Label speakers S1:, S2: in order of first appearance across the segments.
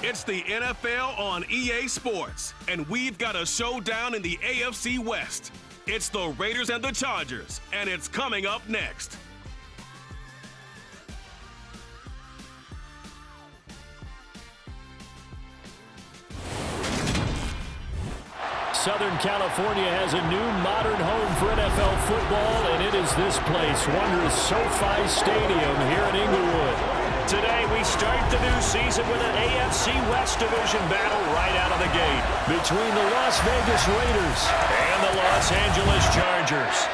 S1: It's the NFL on EA Sports, and we've got a showdown in the AFC West. It's the Raiders and the Chargers, and it's coming up next.
S2: Southern California has a new modern home for NFL football, and it is this place, wondrous SoFi Stadium here in Inglewood. Today, we start the new season with an AFC West Division battle right out of the gate between the Las Vegas Raiders and the Los Angeles Chargers.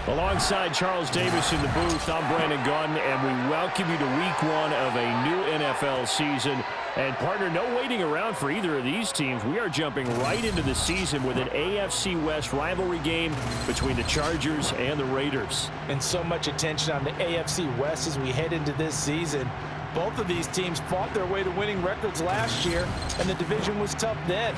S2: Alongside Charles Davis in the booth, I'm Brandon Gaudin, and we welcome you to week one of a new NFL season. And, partner, no waiting around for either of these teams. We are jumping right into the season with an AFC West rivalry game between the Chargers and the Raiders.
S3: And so much attention on the AFC West as we head into this season. Both of these teams fought their way to winning records last year, and the division was tough then.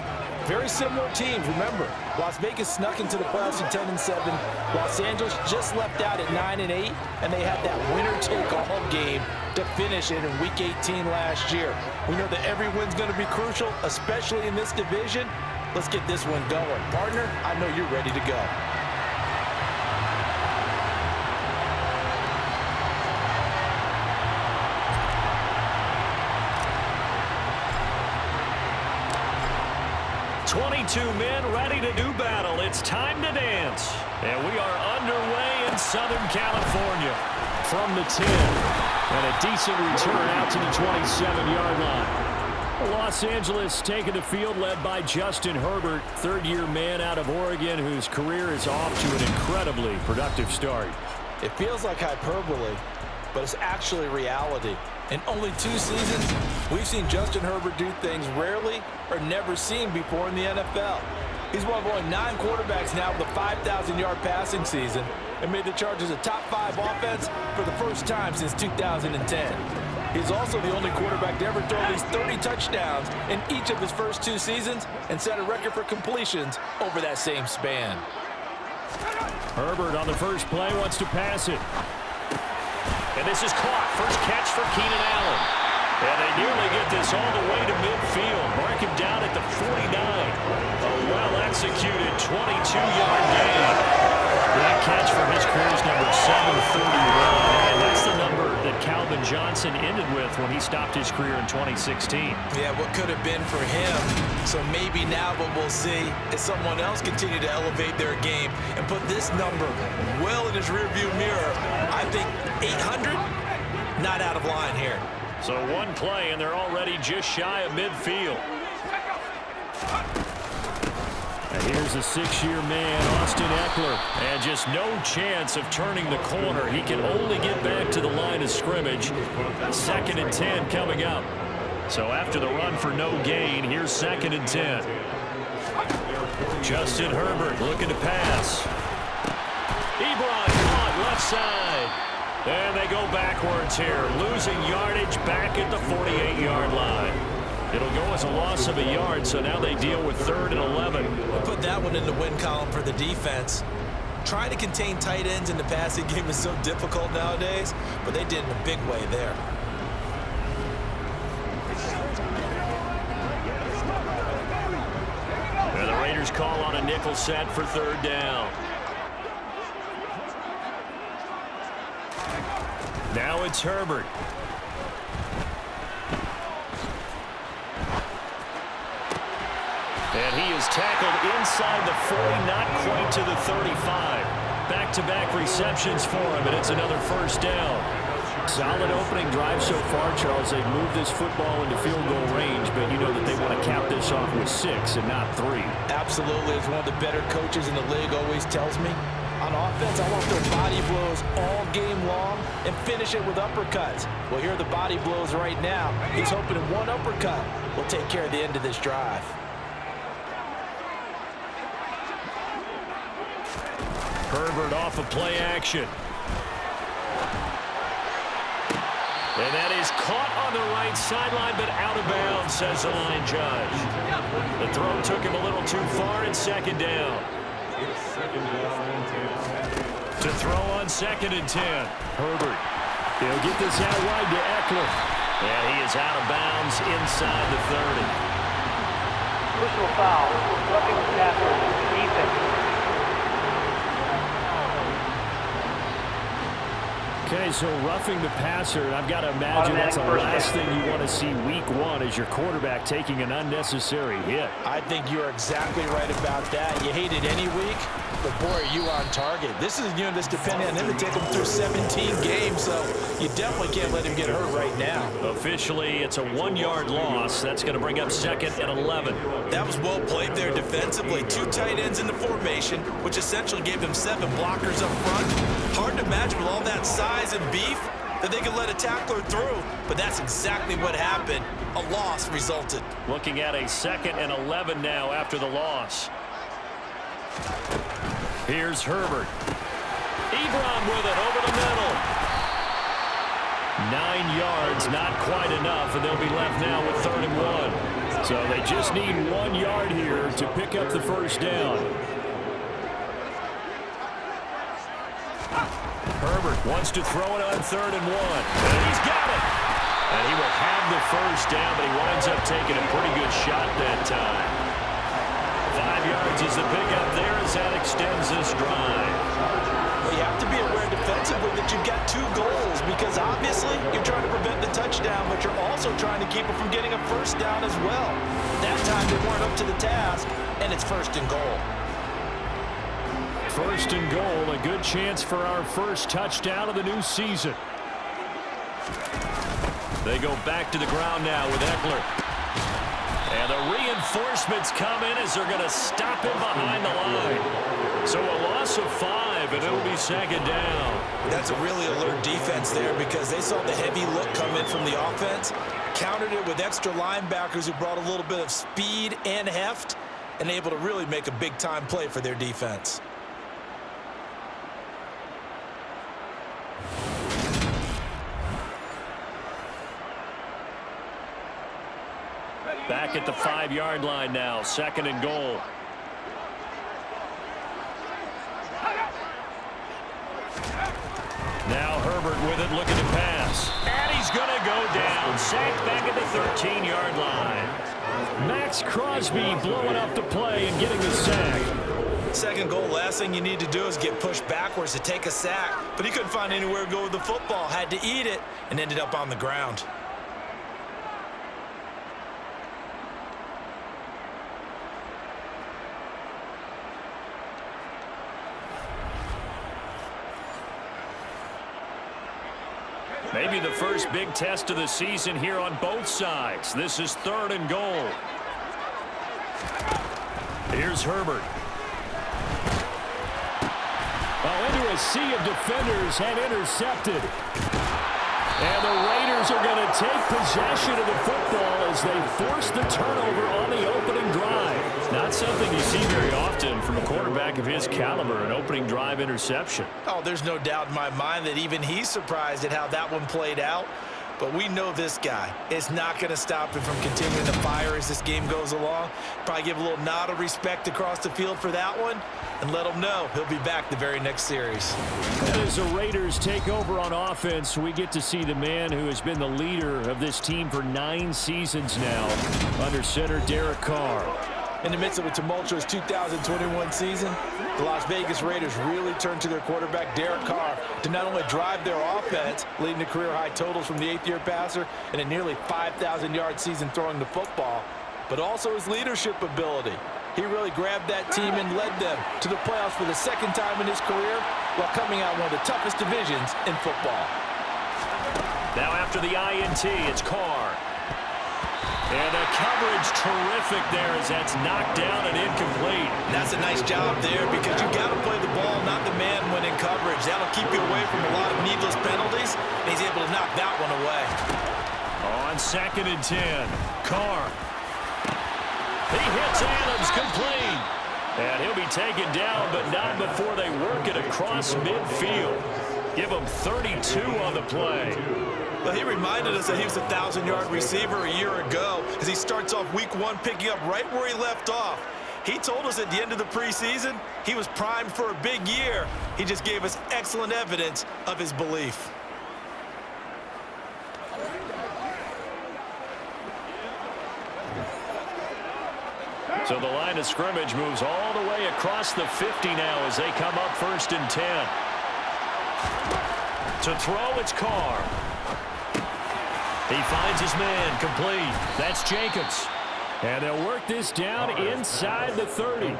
S3: Very similar teams, remember. Las Vegas snuck into the playoffs at 10-7. Los Angeles just left out at 9-8, and they had that winner-take-all game to finish it in Week 18 last year. We know that every win's going to be crucial, especially in this division. Let's get this one going. Partner, I know you're ready to go.
S2: Men ready to do battle. It's time to dance. And we are underway in Southern California. From the 10. And a decent return out to the 27-yard line. Los Angeles taking the field led by Justin Herbert, third-year man out of Oregon, whose career is off to an incredibly productive start.
S3: It feels like hyperbole, but it's actually reality. In only 2 seasons, we've seen Justin Herbert do things rarely or never seen before in the NFL. He's one of only 9 quarterbacks now with a 5,000-yard passing season and made the Chargers a top 5 offense for the first time since 2010. He's also the only quarterback to ever throw at least 30 touchdowns in each of his first 2 seasons and set a record for completions over that same span.
S2: Herbert on the first play wants to pass it. And this is caught. First catch for Keenan Allen. And they nearly get this all the way to midfield. Mark him down at the 49. A well-executed 22-yard gain. That catch for his career's number 731. And that's the number that Calvin Johnson ended with when he stopped his career in 2016.
S3: Yeah, what could have been for him. So maybe now what we'll see is someone else continue to elevate their game and put this number well in his rearview mirror. I think 800, not out of line here.
S2: So one play, and they're already just shy of midfield. And here's a 6-year man, Austin Eckler, and just no chance of turning the corner. He can only get back to the line of scrimmage. 2nd and 10 coming up. So after the run for no gain, here's 2nd and 10. Justin Herbert looking to pass. Ebron caught left side. And they go backwards here, losing yardage back at the 48-yard line. It'll go as a loss of a yard, so now they deal with 3rd and 11.
S3: We'll put that one in the win column for the defense. Trying to contain tight ends in the passing game is so difficult nowadays, but they did in a big way there.
S2: And the Raiders call on a nickel set for 3rd down. Now it's Herbert. And he is tackled inside the 40, not quite to the 35. Back-to-back receptions for him, and it's another 1st down. Solid opening drive so far, Charles. They've moved this football into field goal range, but you know that they want to cap this off with 6 and not 3.
S3: Absolutely. As one of the better coaches in the league always tells me, on offense, I want their body blows all game long and finish it with uppercuts. Well, here are the body blows right now. He's hoping one uppercut will take care of the end of this drive.
S2: Herbert off of play action. And that is caught on the right sideline, but out of bounds, says the line judge. The throw took him a little too far, and 2nd down. To throw on 2nd and 10. Herbert. He'll get this out wide to Eckler. And he is out of bounds inside the 30.
S4: Personal foul, roughing the passer, defense.
S2: Okay, so roughing the passer, and I've got to imagine that's the last thing you want to see week one is your quarterback taking an unnecessary hit.
S3: I think you're exactly right about that. You hate it any week, but boy, are you on target. This is a unit that's depending on him to take him through 17 games, so you definitely can't let him get hurt right now.
S2: Officially, it's a 1-yard loss. That's going to bring up 2nd and 11.
S3: That was well played there defensively. 2 tight ends in the formation, which essentially gave them 7 blockers up front. Hard to imagine with all that size and beef that they could let a tackler through, but that's exactly what happened. A loss resulted.
S2: Looking at a 2nd and 11 now after the loss. Here's Herbert. Ebron with it over the middle. 9 yards, not quite enough, and they'll be left now with 3rd and 1. So they just need 1 yard here to pick up the first down. Herbert wants to throw it on 3rd and 1. And he's got it. And he will have the first down, but he winds up taking a pretty good shot that time. 5 yards is the pickup there as that extends this drive.
S3: Well, you have to be aware defensively that you've got 2 goals because obviously you're trying to prevent the touchdown, but you're also trying to keep it from getting a first down as well. That time they weren't up to the task, and it's 1st and goal.
S2: 1st and goal, a good chance for our first touchdown of the new season. They go back to the ground now with Eckler. And the reinforcements come in as they're going to stop him behind the line. So a loss of 5, and it'll be 2nd down.
S3: That's a really alert defense there because they saw the heavy look come in from the offense, countered it with extra linebackers who brought a little bit of speed and heft, and able to really make a big-time play for their defense.
S2: Back at the 5-yard line now, 2nd and goal. Now Herbert with it, looking to pass. And he's going to go down. Sacked back at the 13-yard line. Max Crosby blowing up the play and getting the sack.
S3: 2nd goal, last thing you need to do is get pushed backwards to take a sack. But he couldn't find anywhere to go with the football. Had to eat it and ended up on the ground.
S2: Maybe the first big test of the season here on both sides. This is 3rd and goal. Here's Herbert. Into a sea of defenders and intercepted. And the Raiders are going to take possession of the football as they force the turnover on the opening drive. Not something you see very often from a quarterback of his caliber, an opening drive interception.
S3: Oh, there's no doubt in my mind that even he's surprised at how that one played out. But we know this guy is not going to stop him from continuing to fire as this game goes along. Probably give a little nod of respect across the field for that one and let him know he'll be back the very next series.
S2: And as the Raiders take over on offense, we get to see the man who has been the leader of this team for 9 seasons now, under center Derek Carr.
S3: In the midst of a tumultuous 2021 season, the Las Vegas Raiders really turned to their quarterback, Derek Carr, to not only drive their offense, leading to career-high totals from the 8th-year passer and a nearly 5,000-yard season throwing the football, but also his leadership ability. He really grabbed that team and led them to the playoffs for the 2nd time in his career while coming out one of the toughest divisions in football.
S2: Now after the INT, it's Carr. And the coverage terrific there as that's knocked down and incomplete.
S3: That's a nice job there because you got to play the ball, not the man when in coverage. That'll keep you away from a lot of needless penalties, and he's able to knock that one away.
S2: On 2nd and 10, Carr. He hits Adams complete. And he'll be taken down, but not before they work it across midfield. Give him 32 on the play.
S3: Well, he reminded us that he was a 1,000-yard receiver a year ago as he starts off week 1 picking up right where he left off. He told us at the end of the preseason he was primed for a big year. He just gave us excellent evidence of his belief.
S2: So the line of scrimmage moves all the way across the 50 now as they come up 1st and 10. To throw, it's Carr. He finds his man, complete. That's Jacobs. And they'll work this down inside the 30.
S5: To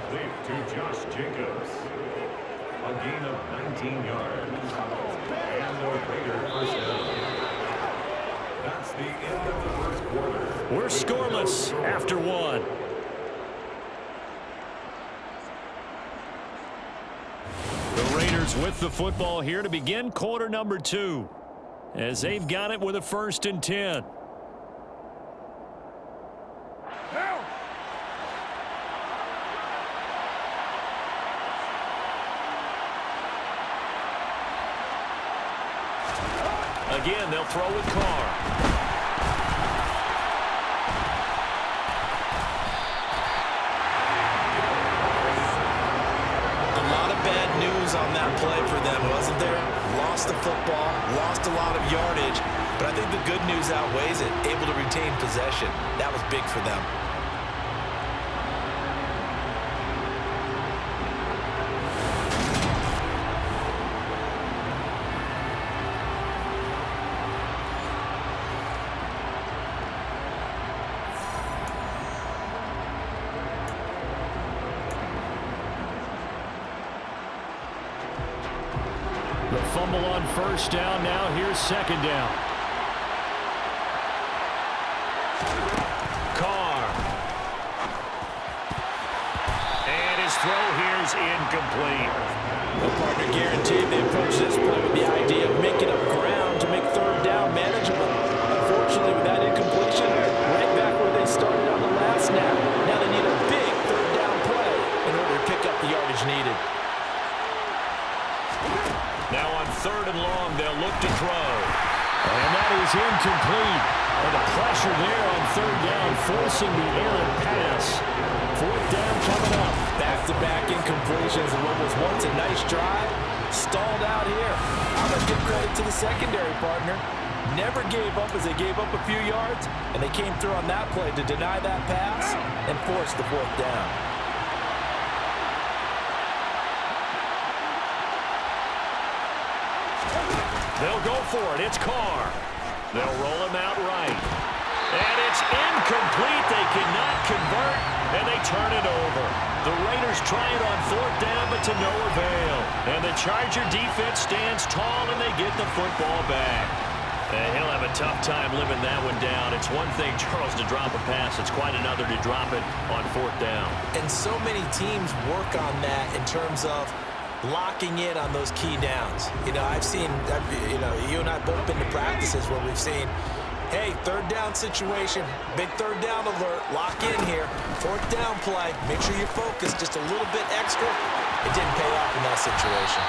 S5: Josh Jacobs. A gain of 19 yards. And the Raiders first down. That's the end of the first quarter.
S2: We're scoreless after 1. The Raiders with the football here to begin quarter number 2. As they've got it with a 1st and 10. Again, they'll throw with Carr.
S3: A lot of bad news on that play for them, wasn't there? Lost the football, lost a lot of yardage, but I think the good news outweighs it. Able to retain possession. That was big for them.
S2: The fumble on 1st down. Now here's 2nd down. Carr. And his throw here is incomplete.
S3: The partner guaranteed they approached this play with the idea of making up ground to make 3rd down manageable. Unfortunately, with that incompletion, right back where they started on the last snap. Now they need a big 3rd down play in order to pick up the yardage needed.
S2: Now on 3rd and long, they'll look to throw. And that is incomplete. And the pressure there on 3rd down, forcing the errant pass. 4th down coming up. Back-to-back incompletions of what was once a nice drive. Stalled out here. I'm going to give credit to the secondary partner. Never gave up as they gave up a few yards. And they came through on that play to deny that pass and force the 4th down. They'll go for it. It's Carr. They'll roll him out right. And it's incomplete. They cannot convert, and they turn it over. The Raiders try it on 4th down, but to no avail. And the Charger defense stands tall, and they get the football back. And he'll have a tough time living that one down. It's one thing, Charles, to drop a pass. It's quite another to drop it on 4th down.
S3: And so many teams work on that in terms of locking in on those key downs. You know, I've seen, you and I both been to practices where we've seen, hey, 3rd down situation, big 3rd down alert, lock in here, 4th down play, make sure you focus just a little bit extra. It didn't pay off in that situation.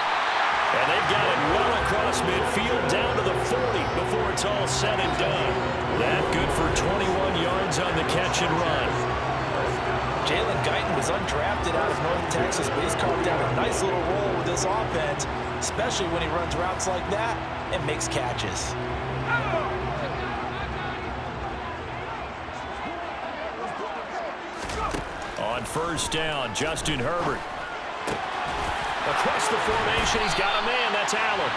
S2: And they've got it well across midfield down to the 40 before it's all said and done. That good for 21 yards on the catch and run.
S3: Jalen Guyton was undrafted out of North Texas, but he's carved out a nice little role with this offense, especially when he runs routes like that and makes catches.
S2: On 1st down, Justin Herbert. Across the formation, he's got a man. That's Allen.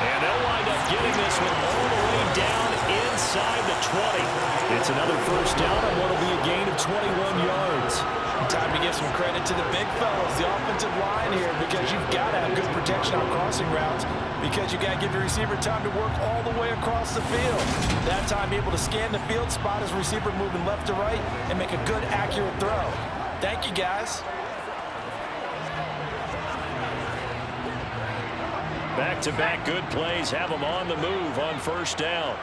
S2: And they'll wind up getting this one all the way down inside the 20. It's another 1st down on what will be a gain of 21 yards.
S3: Time to give some credit to the big fellas, the offensive line here, because you've got to have good protection on crossing routes, because you got to give your receiver time to work all the way across the field. That time able to scan the field, spot his receiver moving left to right, and make a good, accurate throw. Thank you, guys.
S2: Back-to-back good plays have them on the move on 1st down.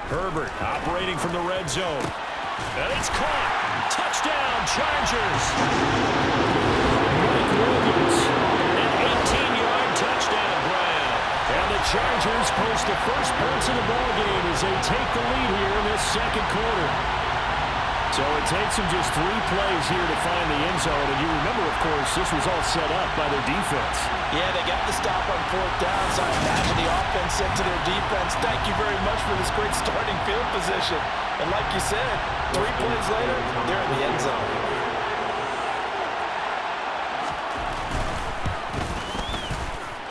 S2: Herbert operating from the red zone. And it's caught. Touchdown, Chargers. Mike Williams, an 18-yard touchdown grab. And the Chargers post the first points of the ballgame as they take the lead here in this 2nd quarter. So it takes them just 3 plays here to find the end zone. And you remember, of course, this was all set up by their defense.
S3: Yeah, they got the stop on 4th down, so I imagine the offense said to their defense, thank you very much for this great starting field position. And like you said, 3 plays later, they're in the end zone.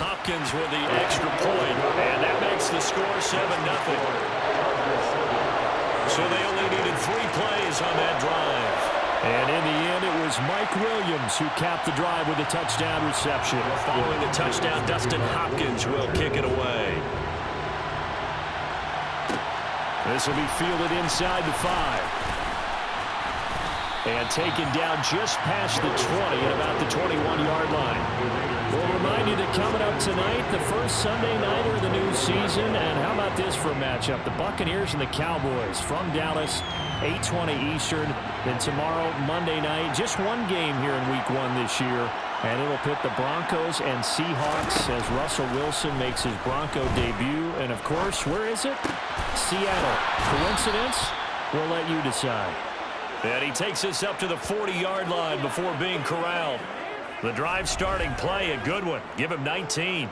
S2: Hopkins with the extra point, and that makes the score 7-0. So they only needed 3 plays on that drive. And in the end, it was Mike Williams who capped the drive with a touchdown reception. Following the touchdown, Dustin Hopkins will kick it away. This will be fielded inside the 5. And taken down just past the 20 at about the 21-yard line. We'll remind you that coming up tonight, the first Sunday nighter of the new season. And how about this for a matchup? The Buccaneers and the Cowboys from Dallas, 8:20 Eastern. Then tomorrow, Monday night, just one game here in Week 1 this year. And it'll pit the Broncos and Seahawks as Russell Wilson makes his Bronco debut. And, of course, where is it? Seattle. Coincidence? We'll let you decide. And he takes us up to the 40-yard line before being corralled. The drive starting play, a good one. Give him 19.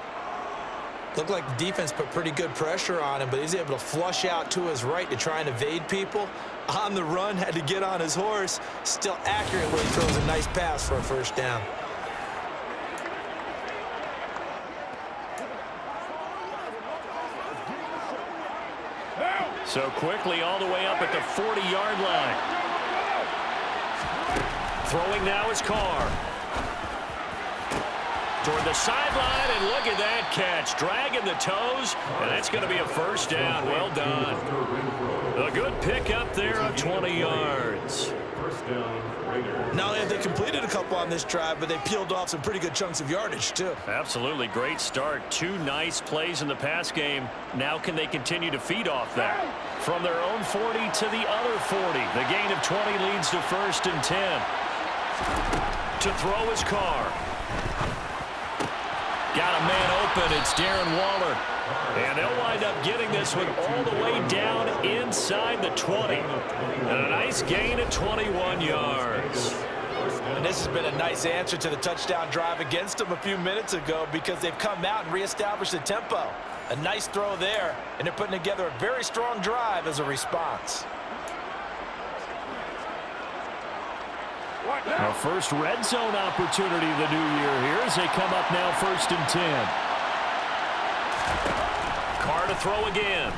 S3: Looked like the defense put pretty good pressure on him, but he's able to flush out to his right to try and evade people. On the run, had to get on his horse. Still accurately throws a nice pass for a first down.
S2: So quickly all the way up at the 40-yard line. Throwing now is Carr. Toward the sideline, and look at that catch. Dragging the toes, and that's going to be a first down. Well done. A good pick up there of 20 yards.
S5: First down, Raiders.
S3: Not only have they completed a couple on this drive, but they peeled off some pretty good chunks of yardage, too.
S2: Absolutely great start. 2 nice plays in the pass game. Now can they continue to feed off that? From their own 40 to the other 40. The gain of 20 leads to 1st and 10. To throw his Carr. Got a man open. It's Darren Waller. And they'll wind up getting this one all the way down inside the 20. And a nice gain of 21 yards.
S3: And this has been a nice answer to the touchdown drive against them a few minutes ago because they've come out and reestablished the tempo. A nice throw there, and they're putting together a very strong drive as a response.
S2: Our first red zone opportunity of the new year here as they come up now 1st and 10. Carr to throw again.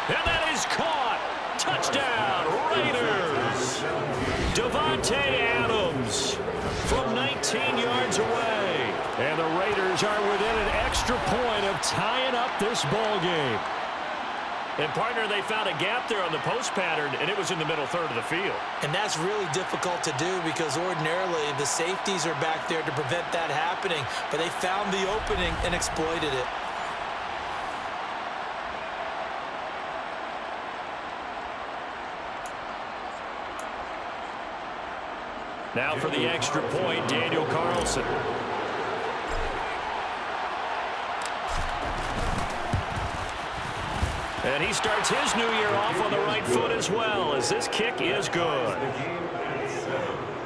S2: And that is caught. Touchdown, Raiders. Davante Adams from 19 yards away. And the Raiders are within an extra point of tying up this ball game. And, partner, they found a gap there on the post pattern, and it was in the middle third of the field.
S3: And that's really difficult to do because ordinarily the safeties are back there to prevent that happening. But they found the opening and exploited it.
S2: Now for the extra point, Daniel Carlson. And he starts his new year off on the right foot as well, as this kick is good.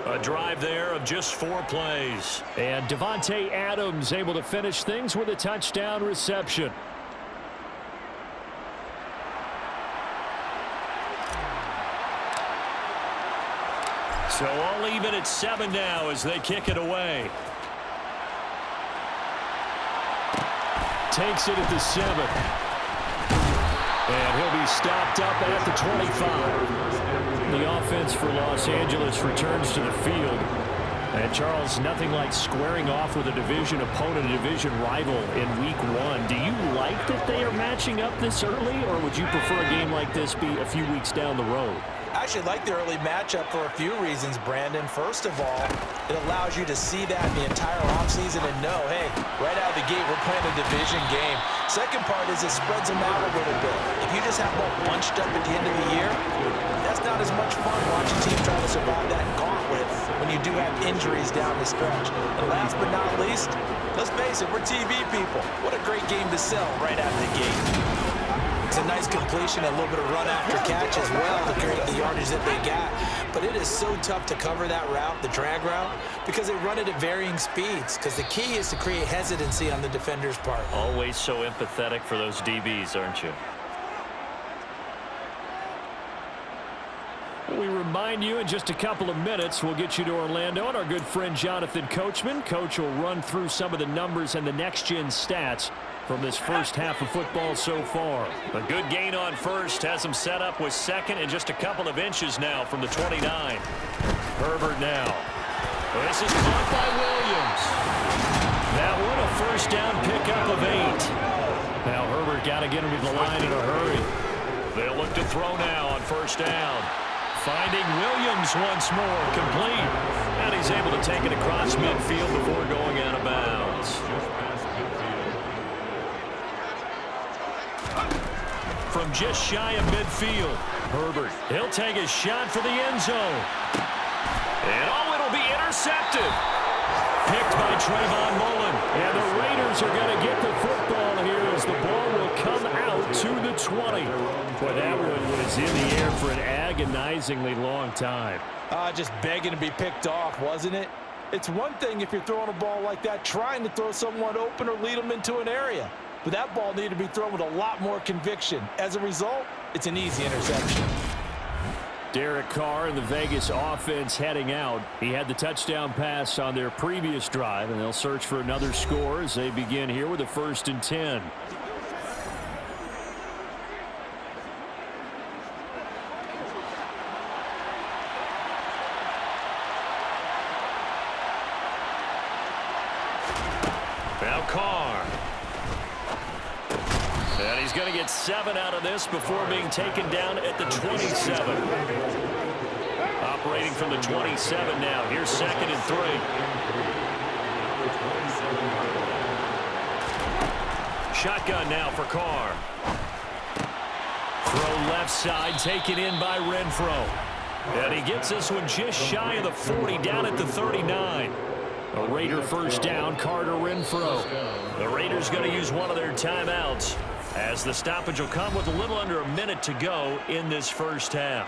S2: A drive there of just 4 plays. And Davante Adams able to finish things with a touchdown reception. So all even at 7 now as they kick it away. Takes it at the 7. And he'll be stopped up at the 25. The offense for Los Angeles returns to the field. And, Charles, nothing like squaring off with a division opponent, a division rival in Week 1. Do you like that they are matching up this early, or would you prefer a game like this be a few weeks down the road?
S3: I actually like the early matchup for a few reasons, Brandon. First of all, it allows you to see that the entire offseason and know, hey, right out of the gate, we're playing a division game. Second part is it spreads them out a little bit. If you just have them bunched up at the end of the year, that's not as much fun watching teams try to survive that gauntlet when you do have injuries down the stretch. And last but not least, let's face it, we're TV people. What a great game to sell right out of the gate. It's a nice completion, a little bit of run after catch as well to create the yardage that they got. But it is so tough to cover that route, the drag route, because they run it at varying speeds. Because the key is to create hesitancy on the defender's part.
S2: Always so empathetic for those DBs, aren't you? We remind you in just a couple of minutes, we'll get you to Orlando and our good friend Jonathan Coachman. Coach will run through some of the numbers and the next-gen stats from this first half of football so far. A good gain on first has him set up with second and just a couple of inches now from the 29. Herbert now. This is caught by Williams. That one a first down pickup of 8. Now Herbert got to get him to the line in a hurry. They'll look to throw now on first down. Finding Williams once more, complete. And he's able to take it across midfield before going out of bounds. From just shy of midfield, Herbert, he'll take a shot for the end zone. And oh, it'll be intercepted. Picked by Trayvon Mullen. And the Raiders are going to get the football here as the ball will come out to the 20. Boy, that one was in the air for an agonizingly long time.
S3: Just begging to be picked off, wasn't it? It's one thing if you're throwing a ball like that, trying to throw someone open or lead them into an area. But that ball needed to be thrown with a lot more conviction. As a result, it's an easy interception.
S2: Derek Carr and the Vegas offense heading out. He had the touchdown pass on their previous drive, and they'll search for another score as they begin here with a 1st and 10. Now Carr. And he's going to get 7 out of this before being taken down at the 27. Operating from the 27 now. Here's 2nd and 3. Shotgun now for Carr. Throw left side, taken in by Renfro. And he gets this one just shy of the 40, down at the 39. A Raider first down, Carter Renfro. The Raiders going to use one of their timeouts as the stoppage will come with a little under a minute to go in this first half.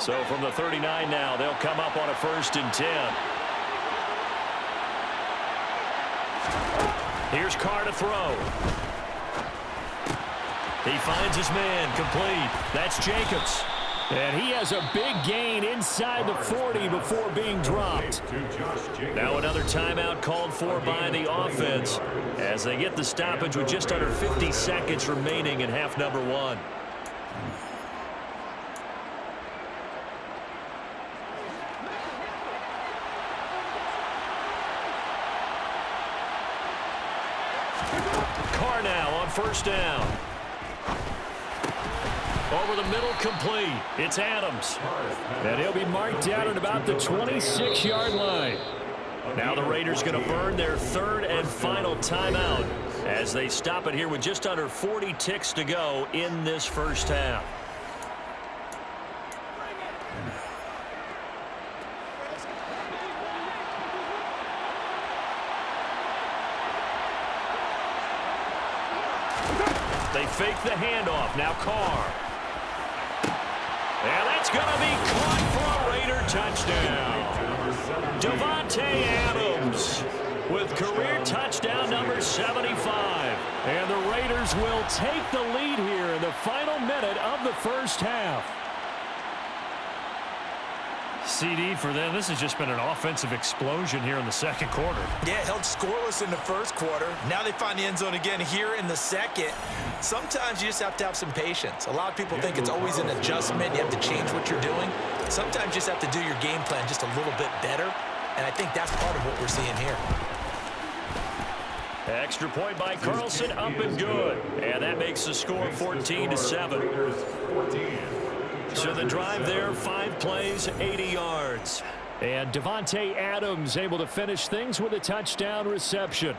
S2: So from the 39 now, they'll come up on a 1st and 10. Here's Carr to throw. He finds his man, complete. That's Jacobs. And he has a big gain inside the 40 before being dropped. Now another timeout called for by the offense as they get the stoppage with just under 50 seconds remaining in half number 1. Carr now on first down. Over the middle, complete. It's Adams. And he'll be marked down at about the 26-yard line. Now the Raiders going to burn their 3rd and final timeout as they stop it here with just under 40 ticks to go in this first half. They fake the handoff. Now Carr. And that's going to be caught for a Raider touchdown. Davante Adams with career touchdown number 75. And the Raiders will take the lead here in the final minute of the first half. CD for them, this has just been an offensive explosion here in the second quarter.
S3: Yeah, held scoreless in the first quarter. Now they find the end zone again here in the second. Sometimes you just have to have some patience. A lot of people think it's always an adjustment. You have to change what you're doing. Sometimes you just have to do your game plan just a little bit better. And I think that's part of what we're seeing here.
S2: Extra point by Carlson, up and good. And that makes the score 14-7. So the drive there, 5 plays, 80 yards. And Davante Adams able to finish things with a touchdown reception.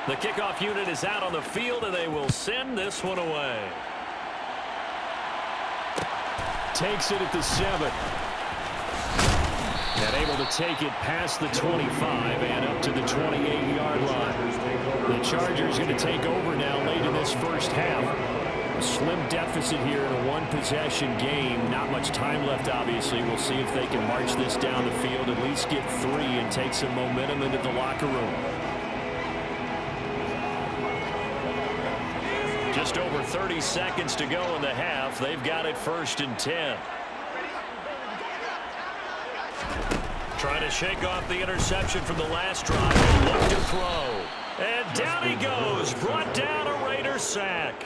S2: The kickoff unit is out on the field, and they will send this one away. takes it at the 7. And able to take it past the 25 and up to the 28-yard line. The Chargers going to take over now late in this first half. A slim deficit here in a one-possession game. Not much time left, obviously. We'll see if they can march this down the field, at least get 3 and take some momentum into the locker room. Just over 30 seconds to go in the half. They've got it 1st and 10. Trying to shake off the interception from the last drive. Look to throw. And down he goes. Brought down a Raider sack.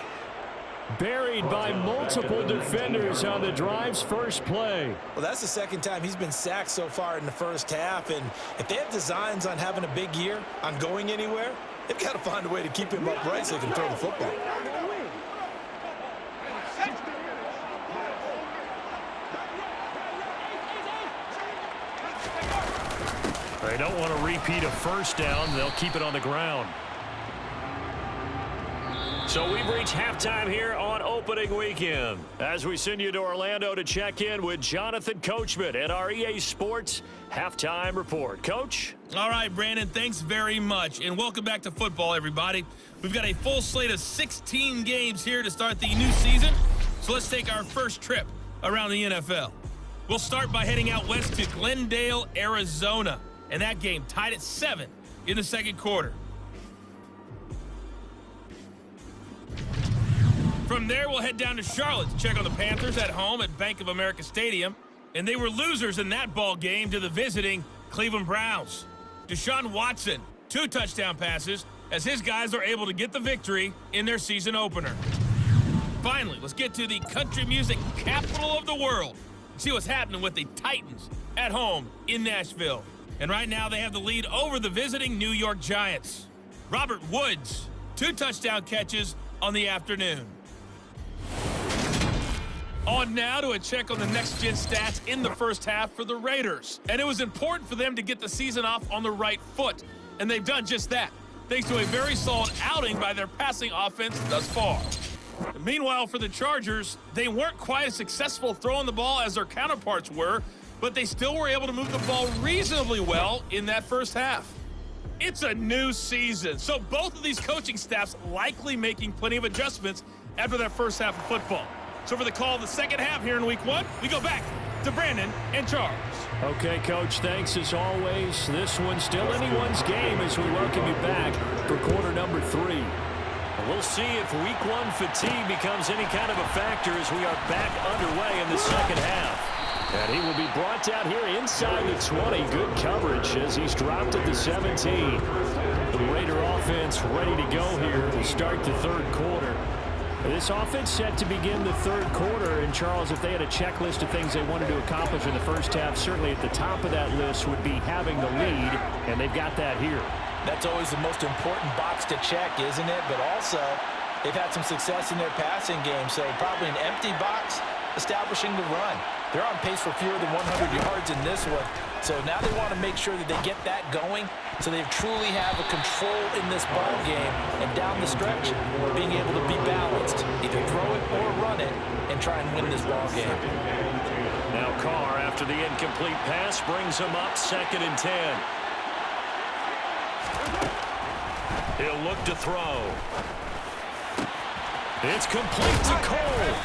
S2: Buried by multiple defenders on the drive's first play.
S3: Well, that's the second time he's been sacked so far in the first half. And if they have designs on having a big year, on going anywhere, they've got to find a way to keep him upright so they can throw the football.
S2: They don't want to repeat a first down. They'll keep it on the ground. So we've reached halftime here on opening weekend as we send you to Orlando to check in with Jonathan Coachman at our EA Sports Halftime Report. Coach?
S6: All right, Brandon, thanks very much. And welcome back to football, everybody. We've got a full slate of 16 games here to start the new season. So let's take our first trip around the NFL. We'll start by heading out west to Glendale, Arizona. And that game tied at 7 in the second quarter. From there, we'll head down to Charlotte to check on the Panthers at home at Bank of America Stadium. And they were losers in that ball game to the visiting Cleveland Browns. Deshaun Watson, 2 touchdown passes as his guys are able to get the victory in their season opener. Finally, let's get to the country music capital of the world. See what's happening with the Titans at home in Nashville. And right now they have the lead over the visiting New York Giants. Robert Woods, 2 touchdown catches on the afternoon. On now to a check on the next-gen stats in the first half for the Raiders. And it was important for them to get the season off on the right foot. And they've done just that, thanks to a very solid outing by their passing offense thus far. Meanwhile, for the Chargers, they weren't quite as successful throwing the ball as their counterparts were, but they still were able to move the ball reasonably well in that first half. It's a new season, so both of these coaching staffs likely making plenty of adjustments after that first half of football. So for the call of the second half here in Week 1, we go back to Brandon and Charles.
S2: Okay, Coach, thanks as always. This one's still anyone's game as we welcome you back for quarter number 3. We'll see if Week 1 fatigue becomes any kind of a factor as we are back underway in the second half. And he will be brought down here inside the 20. Good coverage as he's dropped at the 17. The Raider offense ready to go here to start the third quarter. This offense set to begin the third quarter. And, Charles, if they had a checklist of things they wanted to accomplish in the first half, certainly at the top of that list would be having the lead, and they've got that here. That's always the most important box to check, isn't it? But also, they've had some success in their passing game, so probably an empty box establishing the run. They're on pace for fewer than 100 yards in this one. So now they want to make sure that they get that going so they truly have a control in this ball game and down the stretch, being able to be balanced, either throw it or run it and try and win this ball game. Now Carr, after the incomplete pass, brings him up 2nd and 10. He'll look to throw. It's complete to Cole.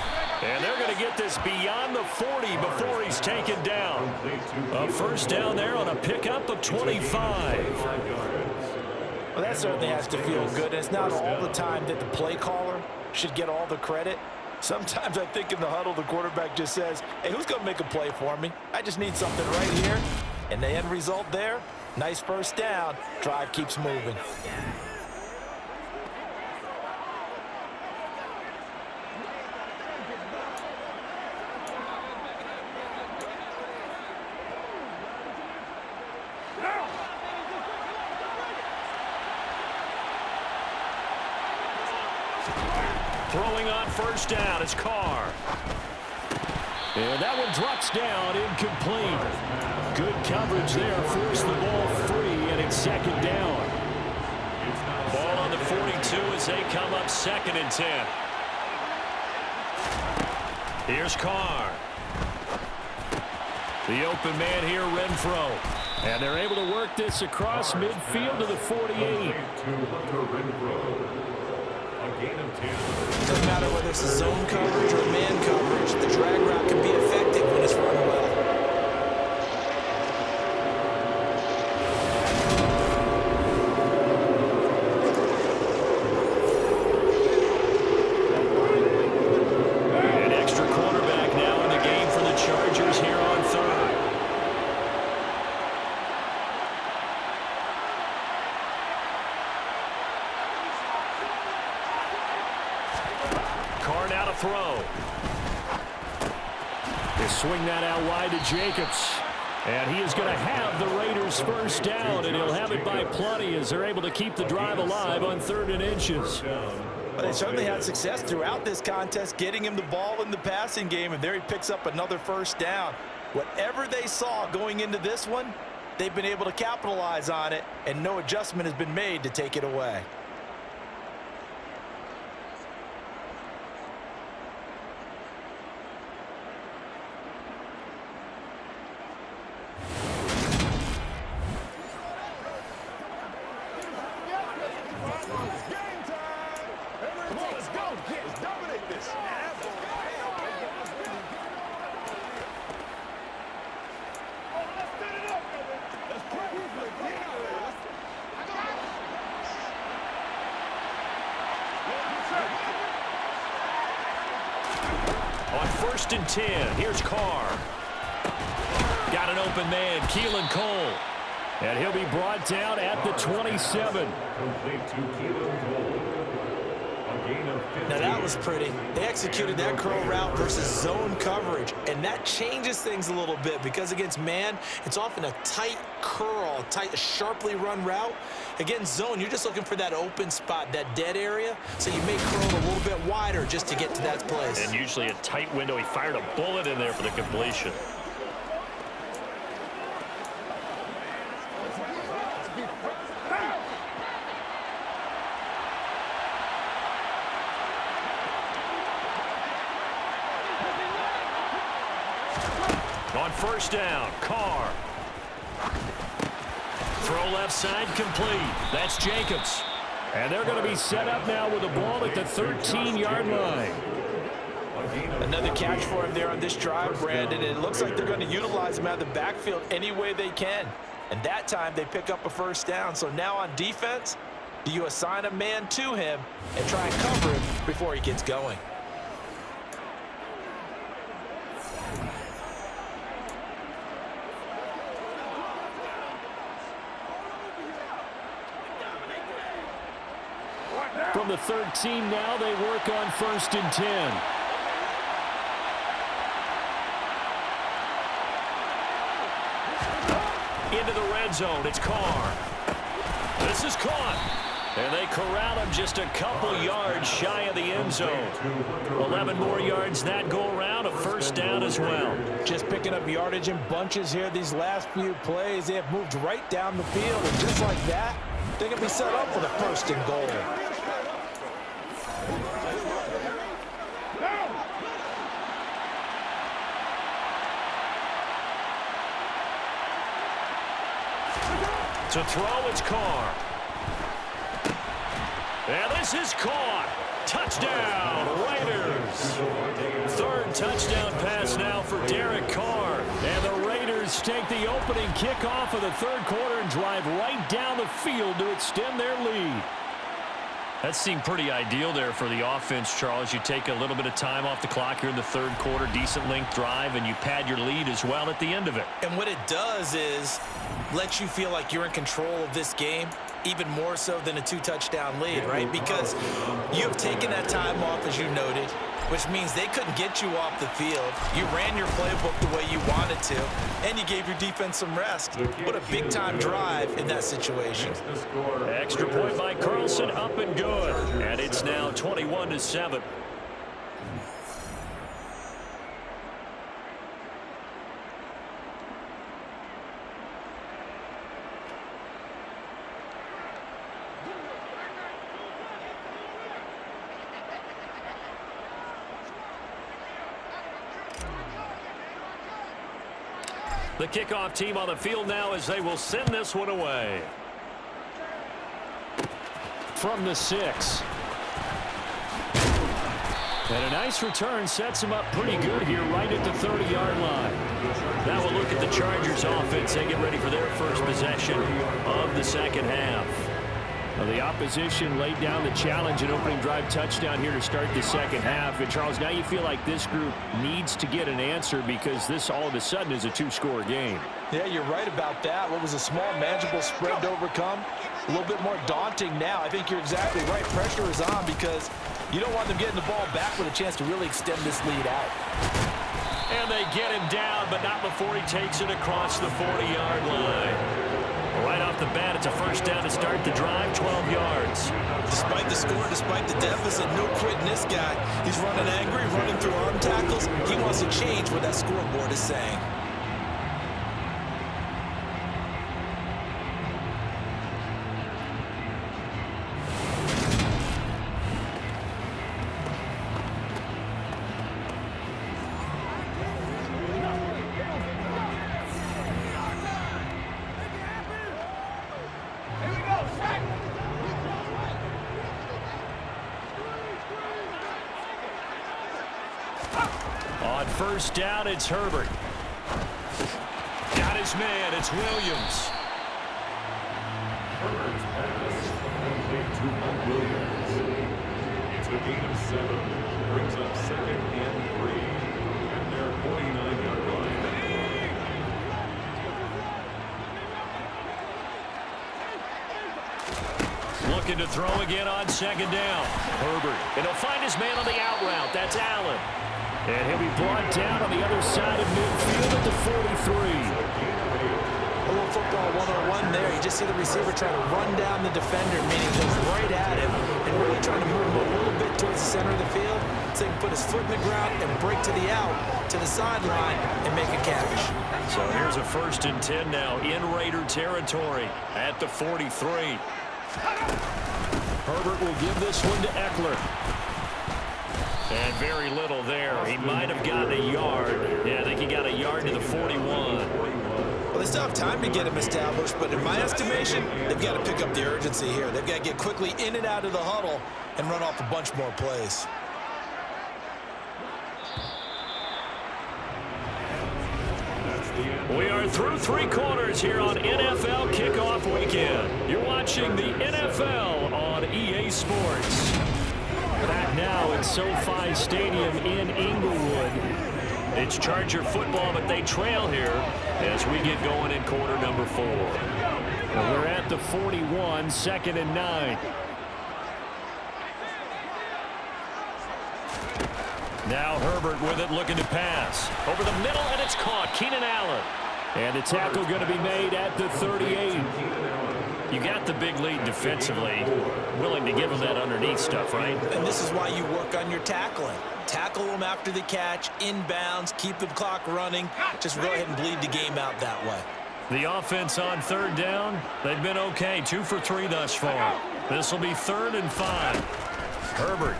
S2: And they're going to get this beyond the 40 before he's taken down. A first down there on a pickup of 25. Well, that certainly has to feel good. And it's not all the time that the play caller should get all the credit. Sometimes I think in the huddle, the quarterback just says, hey, who's going to make a play for me? I just need something right here. And the end result there, nice first down. Drive keeps moving. Throwing on first down is Carr. And that one drops down, incomplete. Good coverage there, forced the ball free, and it's 2nd down. Ball on the 42 as they come up 2nd and 10. Here's Carr. The open man here, Renfro. And they're able to work this across midfield to the 48.
S3: Doesn't matter whether it's a zone coverage or man coverage, the drag route can be effective when it's run well.
S2: An extra quarterback now in the game for the Chargers here on third. Carr now to throw. They swing that out wide to Jacobs. And he is going to have the Raiders first down, and he'll have it by plenty as they're able to keep the drive alive on 3rd and inches.
S3: Well, they certainly had success throughout this contest, getting him the ball in the passing game, and there he picks up another first down. Whatever they saw going into this one, they've been able to capitalize on it, and no adjustment has been made to take it away.
S2: On 1st and 10, here's Carr. Got an open man, Keelan Cole. And he'll be brought down at the 27.
S5: Complete to Keelan Cole. A gain of 15.
S3: Now that was pretty. They executed that curl route versus zone coverage, and that changes things a little bit because against man, it's often a tight curl, tight, sharply run route. Against zone, you're just looking for that open spot, that dead area, so you may curl a little bit wider just to get to that place.
S2: And usually a tight window. He fired a bullet in there for the completion. On 1st down, Carr. Throw left side complete. That's Jacobs. And they're going to be set up now with the ball at the 13-yard line.
S3: Another catch for him there on this drive, Brandon. And it looks like they're going to utilize him out of the backfield any way they can. And that time they pick up a first down. So now on defense, do you assign a man to him and try and cover him before he gets going?
S2: From the 13 now, they work on 1st and 10. Into the red zone, it's Carr. This is caught. And they corral him just a couple yards shy of the end zone. 11 more yards that go around, a first down as well.
S3: Just picking up yardage in bunches here these last few plays. They have moved right down the field, and just like that, they can be set up with a 1st and goal.
S2: To throw, it's Carr. And this is caught. Touchdown, Raiders. 3rd touchdown pass now for Derek Carr. And the Raiders take the opening kickoff of the 3rd quarter and drive right down the field to extend their lead. That seemed pretty ideal there for the offense, Charles. You take a little bit of time off the clock here in the 3rd quarter, decent length drive, and you pad your lead as well at the end of it.
S3: And what it does is lets you feel like you're in control of this game, even more so than a 2-touchdown lead, right? Because you've taken that time off, as you noted, which means they couldn't get you off the field. You ran your playbook the way you wanted to, and you gave your defense some rest. What a big-time drive in that situation.
S2: Extra point by Carlson, up and good. And it's now 21-7. The kickoff team on the field now as they will send this one away. From the 6. And a nice return sets him up pretty good here right at the 30-yard line. Now we'll look at the Chargers offense. They get ready for their first possession of the second half. Well, the opposition laid down the challenge and opening drive touchdown here to start the second half. And, Charles, now you feel like this group needs to get an answer because this all of a sudden is a two-score game.
S3: Yeah, you're right about that. What was a small, manageable spread to overcome? A little bit more daunting now. I think you're exactly right. Pressure is on because you don't want them getting the ball back with a chance to really extend this lead out.
S2: And they get him down, but not before he takes it across the 40-yard line. Right off the bat, it's a first down to start the drive, 12 yards.
S3: Despite the score, despite the deficit, no quitting this guy. He's running angry, running through arm tackles. He wants to change what that scoreboard is saying.
S2: On first down, it's Herbert. Got his man. It's Williams.
S5: Herbert's pass complete to Williams. It's a gain of 7. Brings up 2nd and 3. And their 49-yard line.
S2: Looking to throw again on second down. Herbert. And he'll find his man on the out route. That's Allen. And he'll be brought down on the other side of midfield at the 43.
S3: A little football 101 there. You just see the receiver trying to run down the defender, meaning goes right at him and really trying to move him a little bit towards the center of the field so he can put his foot in the ground and break to the out, to the sideline, and make a catch.
S2: So here's a 1st and 10 now in Raider territory at the 43. Herbert will give this one to Eckler. And very little there. He might have gotten a yard. Yeah, I think he got a yard to the 41.
S3: Well, they still have time to get him established, but in my estimation, they've got to pick up the urgency here. They've got to get quickly in and out of the huddle and run off a bunch more plays.
S2: We are through 3 quarters here on NFL Kickoff Weekend. You're watching the NFL on EA Sports. Back now at SoFi Stadium in Inglewood. It's Charger football, but they trail here as we get going in quarter number 4. And we're at the 41, 2nd and 9. Now Herbert with it, looking to pass. Over the middle, and it's caught. Keenan Allen. And the tackle going to be made at the 38. You got the big lead defensively. Willing to give them that underneath stuff, right?
S3: And this is why you work on your tackling. Tackle them after the catch, inbounds, keep the clock running. Just go ahead and bleed the game out that way.
S2: The offense on 3rd down, they've been okay. 2 for 3 thus far. This will be 3rd and 5. Herbert.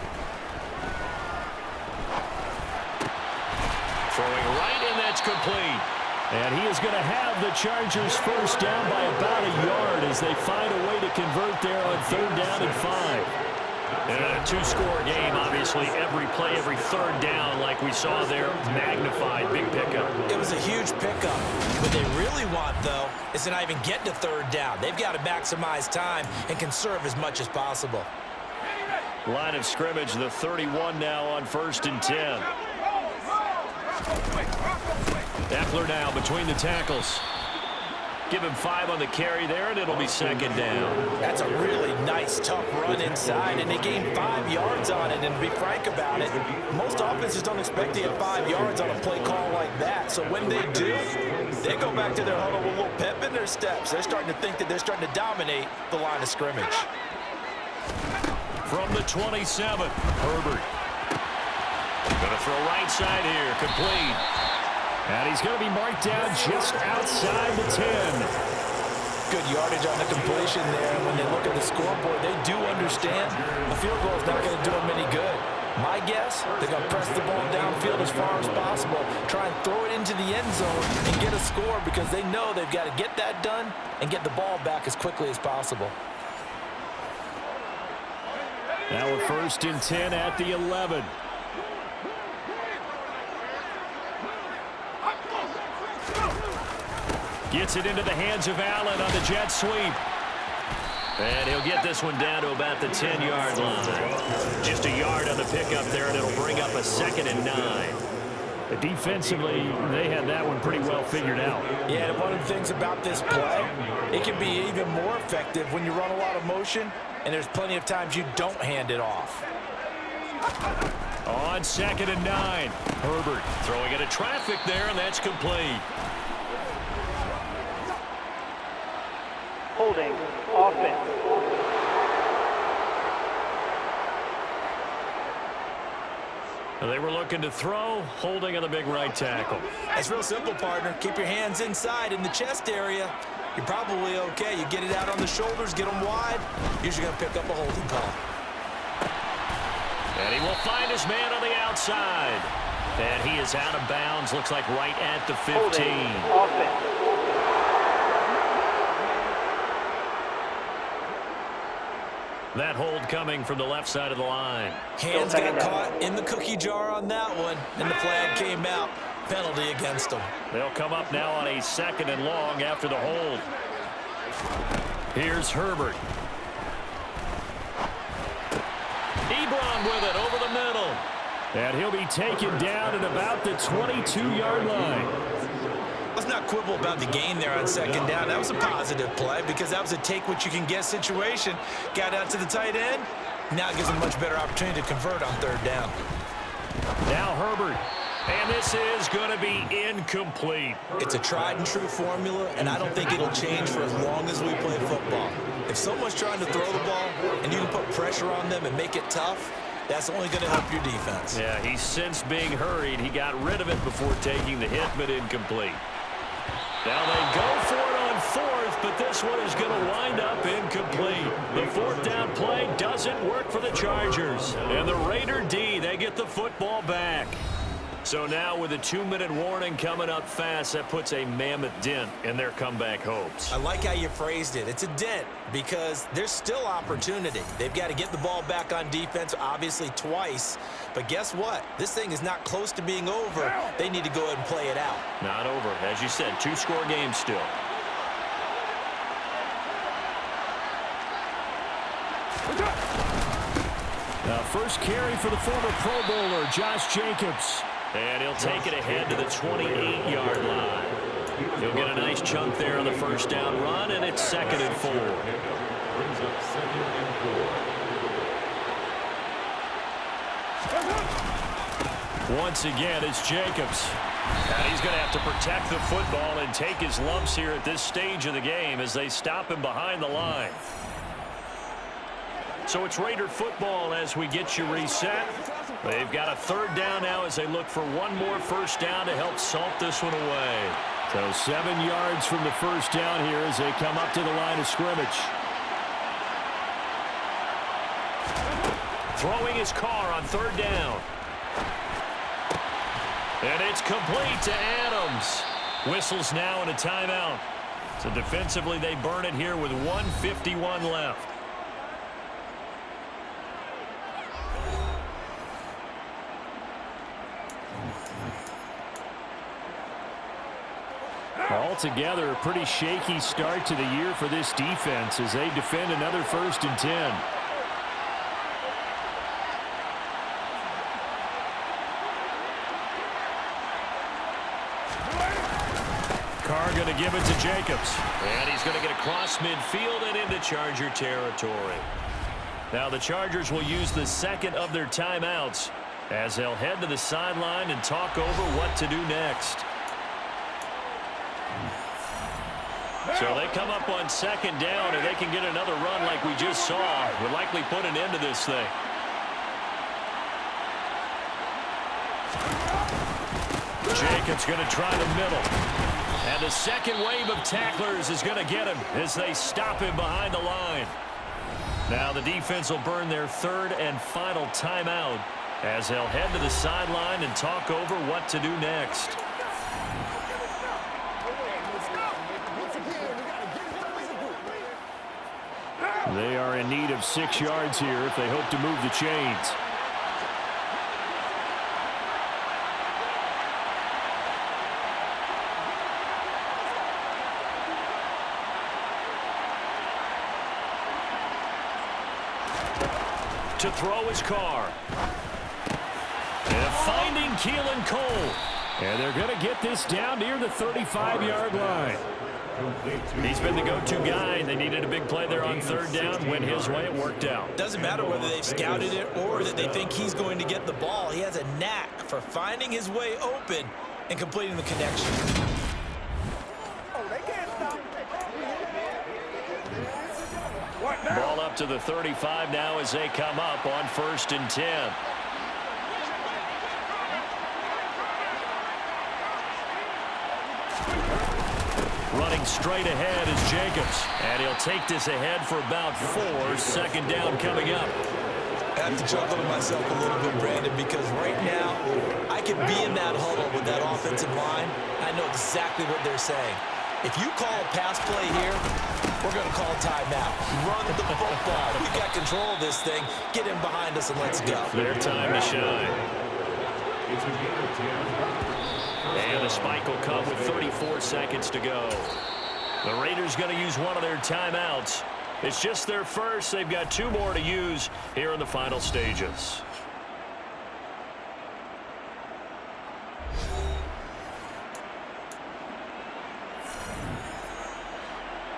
S2: Throwing right, and that's complete. And he is going to have the Chargers first down by about a yard as they find a way to convert there on 3rd down and 5. And a 2-score game, obviously, every play, every 3rd down, like we saw there, magnified, big pickup.
S3: It was a huge pickup. What they really want, though, is to not even get to 3rd down. They've got to maximize time and conserve as much as possible.
S2: Line of scrimmage, the 31 now on 1st and 10. Eckler now between the tackles. Give him 5 on the carry there, and it'll be 2nd down.
S3: That's a really nice, tough run inside, and they gained 5 yards on it. And to be frank about it, most offenses don't expect to get 5 yards on a play call like that. So when they do, they go back to their huddle with a little pep in their steps. They're starting to think that they're starting to dominate the line of scrimmage.
S2: From the 27, Herbert. Going to throw right side here, complete. And he's going to be marked down just outside the 10.
S3: Good yardage on the completion there. And when they look at the scoreboard, they do understand a field goal is not going to do them any good. My guess, they're going to press the ball downfield as far as possible, try and throw it into the end zone and get a score because they know they've got to get that done and get the ball back as quickly as possible.
S2: Now a 1st and 10 at the 11. Gets it into the hands of Allen on the jet sweep. And he'll get this one down to about the 10-yard line. Just a yard on the pickup there, and it'll bring up a 2nd and 9.
S7: Defensively, they had that one pretty well figured out.
S3: Yeah, and one of the things about this play, it can be even more effective when you run a lot of motion, and there's plenty of times you don't hand it off.
S2: On 2nd and 9, Herbert throwing into traffic there, and that's complete.
S4: Holding offense.
S2: They were looking to throw, holding on the big right tackle.
S3: It's real simple, partner. Keep your hands inside in the chest area. You're probably okay. You get it out on the shoulders, get them wide. Usually going to pick up a holding call.
S2: And he will find his man on the outside. And he is out of bounds. Looks like right at the 15.
S4: Holding offense.
S2: That hold coming from the left side of the line.
S3: Hands got caught in the cookie jar on that one, and the flag came out. Penalty against them.
S2: They'll come up now on a 2nd and long after the hold. Here's Herbert. Ebron with it over the middle.
S7: And he'll be taken down at about the 22-yard line.
S3: Let's not quibble about the gain there on 2nd down. That was a positive play because that was a take-what-you-can-get situation. Got out to the tight end. Now it gives them a much better opportunity to convert on 3rd down.
S2: Now Herbert. And this is going to be incomplete.
S3: It's a tried-and-true formula, and I don't think it'll change for as long as we play football. If someone's trying to throw the ball and you can put pressure on them and make it tough, that's only going to help your defense.
S2: Yeah, he's since being hurried. He got rid of it before taking the hit, but incomplete. Now they go for it on 4th, but this one is going to wind up incomplete. The 4th down play doesn't work for the Chargers. And the Raider D, they get the football back. So now with a 2-minute warning coming up fast, that puts a mammoth dent in their comeback hopes.
S3: I like how you phrased it. It's a dent because there's still opportunity. They've got to get the ball back on defense, obviously twice. But guess what? This thing is not close to being over. They need to go ahead and play it out.
S2: Not over. As you said, 2-score game still.
S7: Now, first carry for the former Pro Bowler, Josh Jacobs.
S2: And he'll take it ahead to the 28-yard line. He'll get a nice chunk there on the 1st down run, and it's 2nd and 4.
S5: Brings up 2nd and 4.
S2: Once again, it's Jacobs. And he's going to have to protect the football and take his lumps here at this stage of the game as they stop him behind the line. So it's Raider football as we get you reset. They've got a 3rd down now as they look for one more 1st down to help salt this one away.
S7: So 7 yards from the 1st down here as they come up to the line of scrimmage.
S2: Throwing his car on 3rd down. And it's complete to Adams. Whistles now and a timeout. So defensively they burn it here with 1:51 left.
S7: Altogether, a pretty shaky start to the year for this defense as they defend another 1st and 10.
S2: Carr going to give it to Jacobs. And he's going to get across midfield and into Charger territory. Now the Chargers will use the 2nd of their timeouts as they'll head to the sideline and talk over what to do next. So they come up on 2nd down, and they can get another run like we just saw. Would likely put an end to this thing. Jacobs going to try the middle. And the second wave of tacklers is going to get him as they stop him behind the line. Now the defense will burn their 3rd and final timeout as they'll head to the sideline and talk over what to do next.
S7: They are in need of 6 yards here if they hope to move the chains.
S2: To throw his car. And finding Keelan Cole.
S7: And they're going to get this down near the 35-yard line.
S2: He's been the go-to guy. They needed a big play there on third down. Went his way. It worked out.
S3: Doesn't matter whether they've scouted it or that they think he's going to get the ball. He has a knack for finding his way open and completing the connection.
S2: Ball up to the 35 now as they come up on 1st and 10. Running straight ahead is Jacobs. And he'll take this ahead for about 4. 2nd down coming up.
S3: I have to chuckle to myself a little bit, Brandon, because right now I could be in that huddle with that offensive line. I know exactly what they're saying. If you call a pass play here, we're going to call timeout. Run the football. We got control of this thing. Get in behind us and let's go.
S2: Their time to shine.
S5: It's a gain of 10.
S2: And the spike will come with 34 seconds to go. The Raiders going to use one of their timeouts. It's just their first. They've got 2 more to use here in the final stages.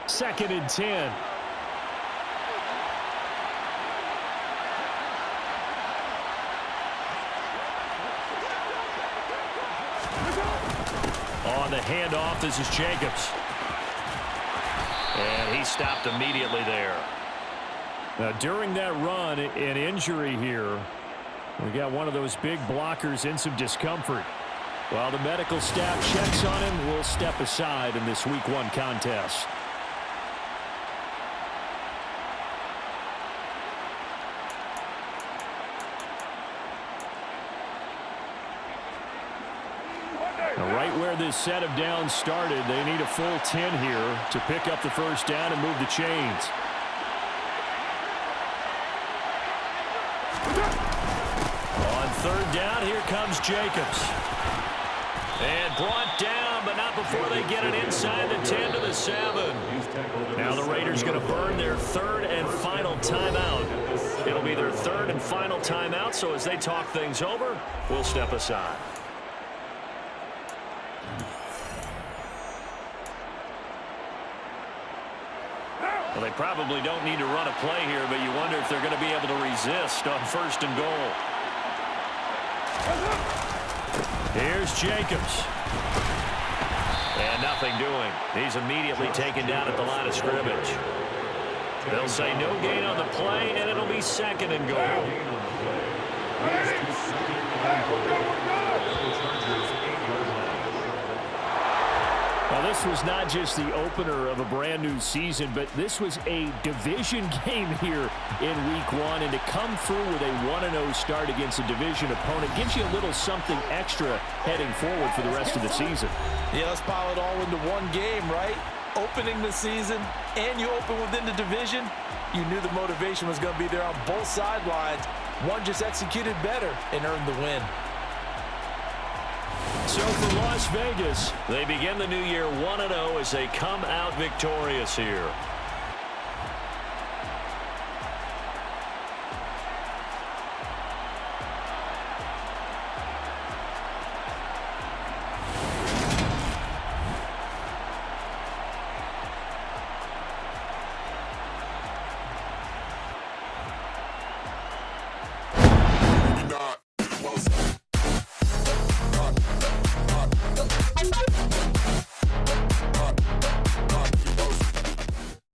S7: Second and 10.
S2: On the handoff, this is Jacobs. And he stopped immediately there.
S7: Now, during that run, an injury here. We got one of those big blockers in some discomfort. While the medical staff checks on him, we'll step aside in this Week 1 contest. Right where this set of downs started, they need a full 10 here to pick up the 1st down and move the chains.
S2: On 3rd down, here comes Jacobs. And brought down, but not before they get it inside the 10 to the 7. Now the Raiders going to burn their 3rd and final timeout. It'll be their 3rd and final timeout, so as they talk things over, we'll step aside. Well, they probably don't need to run a play here, but you wonder if they're going to be able to resist on 1st and goal. Here's Jacobs. And nothing doing. He's immediately taken down at the line of scrimmage. They'll say no gain on the play, and it'll be 2nd and goal.
S7: Now, this was not just the opener of a brand new season, but this was a division game here in Week 1. And to come through with a 1-0 start against a division opponent gives you a little something extra heading forward for the rest of the season.
S3: Yeah, let's pile it all into one game, right? Opening the season, and you open within the division. You knew the motivation was going to be there on both sidelines. One just executed better and earned the win.
S2: So for Las Vegas, they begin the new year 1-0 as they come out victorious here.